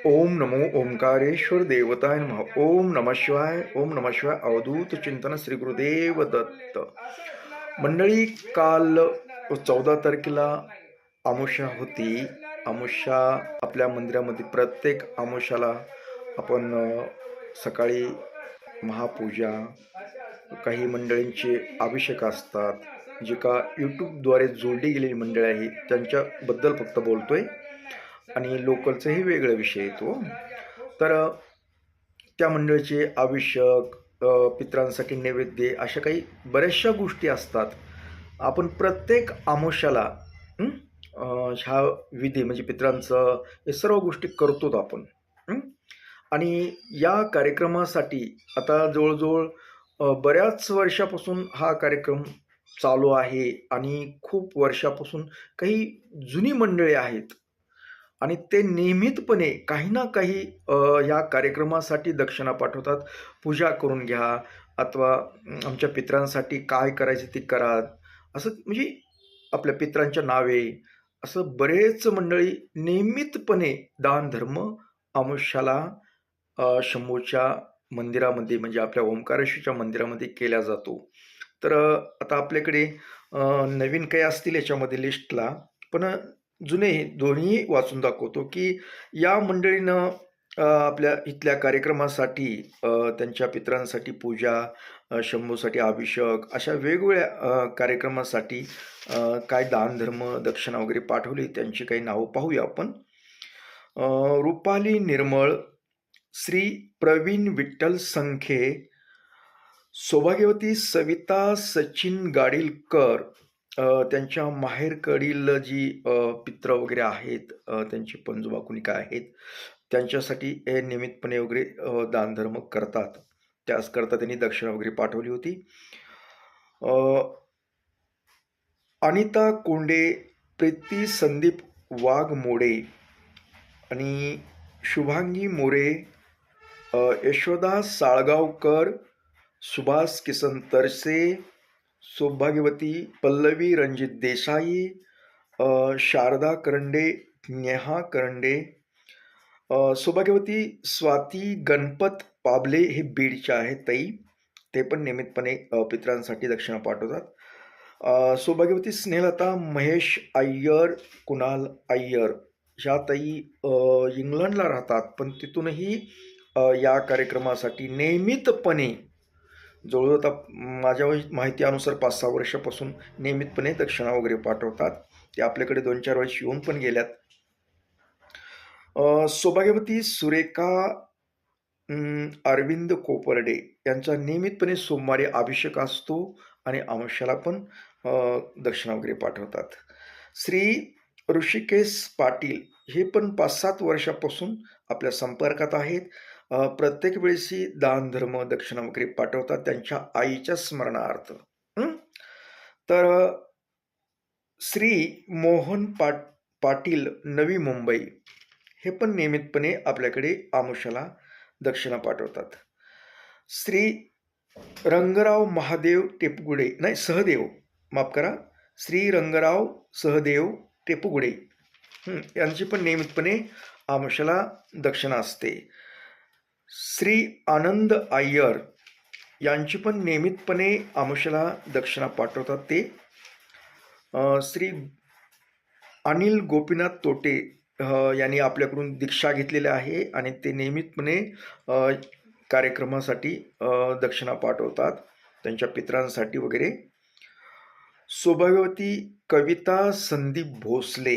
ओम नमो ओंकारेश्वर देवताय नमः. ओम नमः शिवाय. ओम नमः शिवाय. अवधूत चिंतन श्री गुरुदेव दत्त. मंडळी, काल 14 तारखेला अमावस्या होती. अमावस्या आपल्या मंदिरामध्ये प्रत्येक अमावस्याला आपण सकाळी महापूजा, काही मंडळींचे अभिषेक असतात. जे का यूट्यूबद्वारे जोडली गेलेली मंडळी आहे त्यांच्याबद्दल फक्त बोलतोय, आणि लोकलचाही वेगळा विषय येतो. तर त्या मंडळीचे अभिषेक, पितरांसाठी नैवेद्य, अशा काही बऱ्याचशा गोष्टी असतात. आपण प्रत्येक अमावस्याला ह्या विधी म्हणजे पितरांचं हे सर्व गोष्टी करतोच आपण. आणि या कार्यक्रमासाठी आता जवळजवळ बऱ्याच वर्षापासून हा कार्यक्रम चालू आहे, आणि खूप वर्षापासून काही जुनी मंडळी आहेत, आणि ते नियमितपणे काही ना काही या कार्यक्रमासाठी दक्षिणा पाठवतात. पूजा करून घ्या, अथवा आमच्या पितरांसाठी काय करायचं ते करा, असं म्हणजे आपल्या पितरांच्या नावे असं बरेच मंडळी नियमितपणे दानधर्म अमावस्याला शंभूच्या मंदिरामध्ये म्हणजे आपल्या ओंकारेश्वरच्या मंदिरामध्ये केला जातो. तर आता आपल्याकडे नवीन काही असतील याच्यामध्ये लिस्टला, पण जुने दोन्ही वाचून दाखवतो की या मंडळीनं आपल्या इथल्या कार्यक्रमासाठी त्यांच्या पितरांसाठी पूजा, शंभूसाठी अभिषेक, अशा वेगवेगळ्या कार्यक्रमासाठी काय दानधर्म दक्षिणा वगैरे पाठवली, त्यांची काही नावं पाहूया आपण. रुपाली निर्मळ, श्री प्रवीण विठ्ठल संखे, सौभाग्यवती सविता सचिन गाडीलकर, त्यांच्या माहेरकडील जी पित्र वगैरे आहेत, त्यांची पंजोबा कुणी काय आहेत, त्यांच्यासाठी हे नियमितपणे वगैरे दानधर्म करतात. त्याचकरता त्यांनी दक्षिणा वगैरे पाठवली होती. अनिता कोंडे, प्रीती संदीप वाघमोडे आणि शुभांगी मोरे, यशोदा साळगावकर, सुभाष किसन तरसे, सौभाग्यवती पल्लवी रणजित देसाई, शारदा करंडे, नेहा करंडे, सौभाग्यवती स्वाती गणपत पाबले, हे बीडच्या आहेत ताई, ते पण नियमितपणे पितरांसाठी दक्षिणा पाठवतात. सौभाग्यवती स्नेहलता महेश अय्यर, कुणाल अय्यर, ह्या ताई इंग्लंडला राहतात, पण तिथूनही या कार्यक्रमासाठी नियमितपणे जवळजवळ आता माझ्या माहितीनुसार 5-6 वर्षापासून नियमितपणे दक्षिणा वगैरे पाठवतात. ते आपल्याकडे 2-4 वेळेस येऊन पण गेल्यात. सौभाग्यवती सुरेखा अरविंद कोपर्डे यांचा नियमितपणे सोमवारी अभिषेक असतो, आणि अमावस्याला पण दक्षिणा वगैरे पाठवतात. श्री ऋषिकेश पाटील हे पण 5-7 वर्षापासून आपल्या संपर्कात आहेत. प्रत्येक वेळेसी दानधर्म दक्षिणा वगैरे पाठवतात त्यांच्या आईच्या स्मरणार्थ. तर श्री मोहन पाटील नवी मुंबई हे पण नियमितपणे आपल्याकडे अमावस्याला दक्षिणा पाठवतात. श्री रंगराव महादेव टेपगुडे, नाही सहदेव, माफ करा, श्री रंगराव सहदेव टेपगुडे यांची पण नियमितपणे अमावस्याला दक्षिणा असते. श्री आनंद अय्यर यांची पण नियमितपणे अमावस्याला दक्षिणा पाठवतात ते. श्री अनिल गोपीनाथ तोटे यांनी आपल्याकडून दीक्षा घेतलेली आहे, आणि ते नियमितपणे कार्यक्रमासाठी दक्षिणा पाठवतात त्यांच्या पितरांसाठी वगैरे. सौभाग्यवती कविता संदीप भोसले,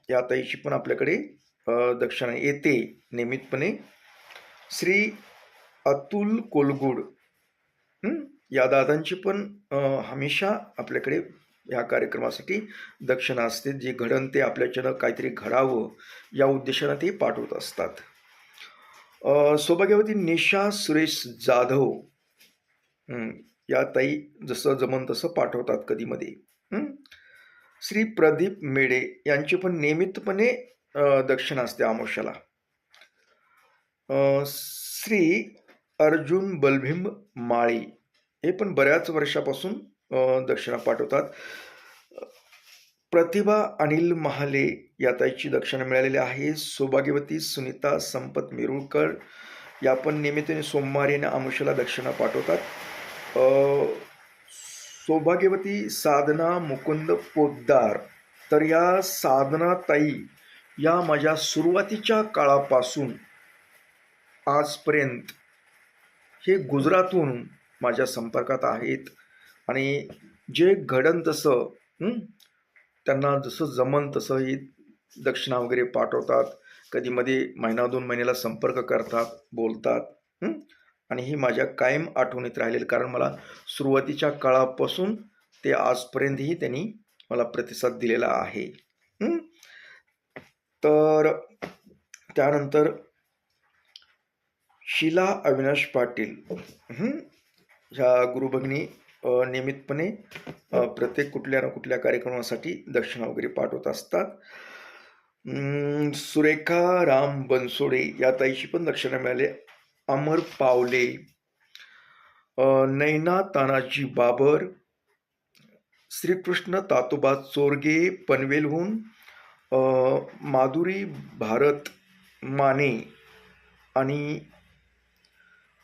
या ताईची पण आपल्याकडे दक्षिणा येते नियमितपणे. श्री अतुल कोलगुड या दादांची पण हमेशा आपल्याकडे या कार्यक्रमासाठी दक्षिणा असते. जे घडण ते आपल्याच्यानं काहीतरी घडावं या उद्देशानं ते पाठवत असतात. सौभाग्यवती निशा सुरेश जाधव या ताई जसं जमन तसं पाठवतात कधीमध्ये. श्री प्रदीप मेडे यांची पण नियमितपणे दक्षिणा असते अमावस्याला. श्री अर्जुन बलभीम माळी हे पण बऱ्याच वर्षापासून दक्षिणा पाठवतात. प्रतिभा अनिल महाले या ताईची दक्षिणा मिळालेली आहे. सौभाग्यवती सुनीता संपत मिरुळकर या पण नियमितपणे सोमवारी आणि अमावस्येला दक्षिणा पाठवतात. सौभाग्यवती साधना मुकुंद पोद्दार, तर या साधना ताई या माझ्या सुरुवातीच्या काळापासून आजपर्यंत हे गुजरातहून माझ्या संपर्कात आहेत आणि जे घडन तसं त्यांना जसं जमन तसं ही दक्षिणा वगैरे पाठवतात. कधी मध्ये महिना 2 महिन्याला संपर्क करतात, बोलतात. आणि ही माझ्या कायम आठवणीत राहिलेलं, कारण मला सुरुवातीच्या काळापासून ते आजपर्यंतही त्यांनी मला प्रतिसाद दिलेला आहे. तर त्यानंतर शीला अविनाश पाटील ह्या गुरुभगिनी नियमितपणे प्रत्येक कुठल्या ना कुठल्या कार्यक्रमासाठी दक्षिणा वगैरे पाठवत असतात. सुरेखा राम बनसोडे या ताईची पण दक्षिणा मिळाली. अमर पावले, नैना तानाजी बाबर, श्रीकृष्ण तातोबा चोरगे पनवेलहून, माधुरी भारत माने आणि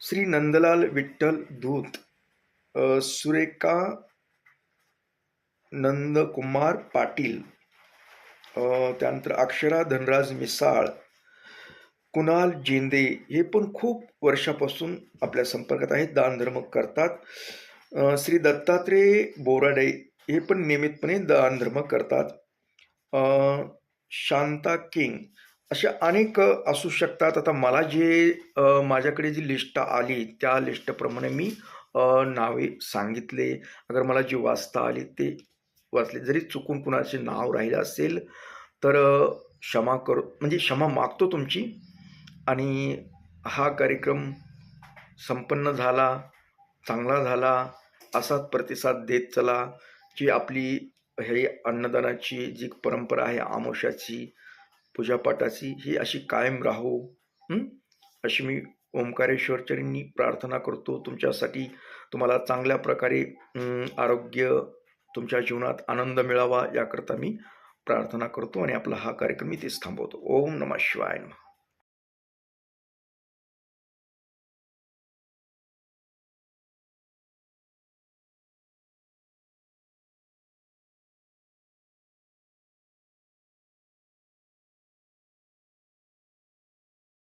श्री नंदलाल विठ्ठल धूत, सुरेखा नंदकुमार पाटील, त्यानंतर अक्षरा धनराज मिसाळ, कुणाल जेंदे हे पण खूप वर्षापासून आपल्या संपर्कात आहेत, दानधर्म करतात. श्री दत्तात्रेय बोराडे हे पण नियमितपणे दानधर्म करतात. शांता किंग, अशा अनेक असू शकतात. आता मला जे माझ्याकडे जी लिस्ट आली त्या लिस्टप्रमाणे मी नावे सांगितले. अगर मला जी वाचता आली ते वाचले. जरी चुकून कुणाचे नाव राहिलं असेल तर क्षमा करू, म्हणजे क्षमा मागतो तुमची. आणि हा कार्यक्रम संपन्न झाला, चांगला झाला, असाच प्रतिसाद देत चला. जी आपली हे अन्नदानाची जी परंपरा आहे, अमावस्याची पूजापाठाची, ही अशी कायम राहो, अशी मी ओंकारेश्वरचरणी प्रार्थना करतो. तुमच्यासाठी तुम्हाला चांगल्या प्रकारे आरोग्य, तुमच्या जीवनात आनंद मिळावा याकरता मी प्रार्थना करतो आणि आपला हा कार्यक्रम इथेच थांबवतो. ओम नमः शिवाय.